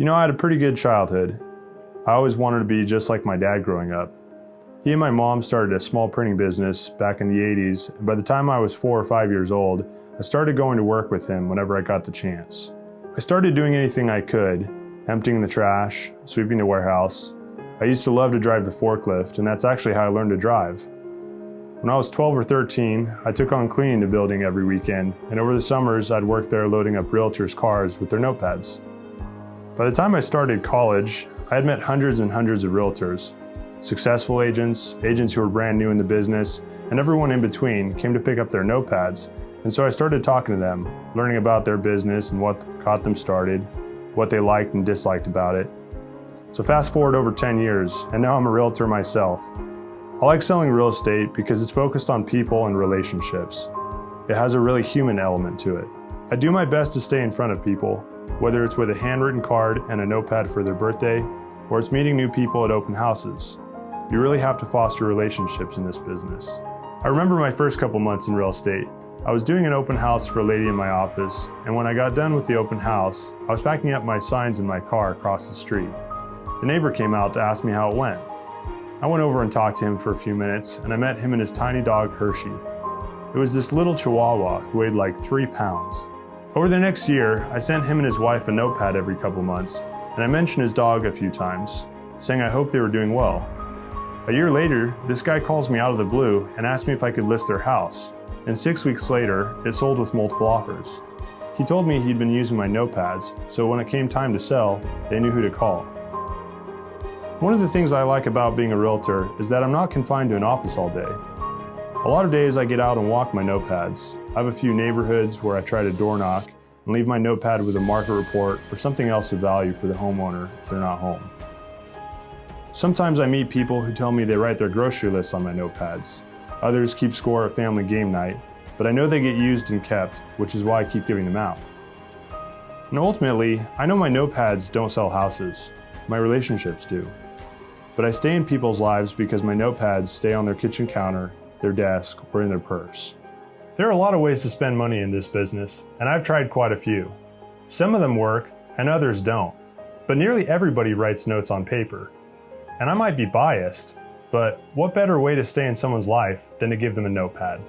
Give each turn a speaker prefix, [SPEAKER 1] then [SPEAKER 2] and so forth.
[SPEAKER 1] I had a pretty good childhood. I always wanted to be just like my dad growing up. He and my mom started a small printing business back in the 80s, and by the time I was 4 or 5 years old, I started going to work with him whenever I got the chance. I started doing anything I could, emptying the trash, sweeping the warehouse. I used to love to drive the forklift, and that's actually how I learned to drive. When I was 12 or 13, I took on cleaning the building every weekend, and over the summers I'd work there loading up realtors' cars with their notepads. By the time I started college, I had met hundreds and hundreds of realtors. Successful agents, agents who were brand new in the business, and everyone in between came to pick up their notepads, and so I started talking to them, learning about their business and what got them started, what they liked and disliked about it. So fast forward over 10 years, and now I'm a realtor myself. I like selling real estate because it's focused on people and relationships. It has a really human element to it. I do my best to stay in front of people, whether it's with a handwritten card and a notepad for their birthday, or it's meeting new people at open houses. You really have to foster relationships in this business. I remember my first couple months in real estate. I was doing an open house for a lady in my office, and when I got done with the open house, I was packing up my signs in my car across the street. The neighbor came out to ask me how it went. I went over and talked to him for a few minutes, and I met him and his tiny dog, Hershey. It was this little Chihuahua who weighed like 3 pounds. Over the next year, I sent him and his wife a notepad every couple months, and I mentioned his dog a few times, saying I hoped they were doing well. A year later, this guy calls me out of the blue and asked me if I could list their house, and 6 weeks later, it sold with multiple offers. He told me he'd been using my notepads, so when it came time to sell, they knew who to call. One of the things I like about being a realtor is that I'm not confined to an office all day. A lot of days I get out and walk my notepads. I have a few neighborhoods where I try to door knock and leave my notepad with a market report or something else of value for the homeowner if they're not home. Sometimes I meet people who tell me they write their grocery lists on my notepads. Others keep score at family game night, but I know they get used and kept, which is why I keep giving them out. And ultimately, I know my notepads don't sell houses. My relationships do. But I stay in people's lives because my notepads stay on their kitchen counter, their desk, or in their purse. There are a lot of ways to spend money in this business, and I've tried quite a few. Some of them work, and others don't. But nearly everybody writes notes on paper. And I might be biased, but what better way to stay in someone's life than to give them a notepad?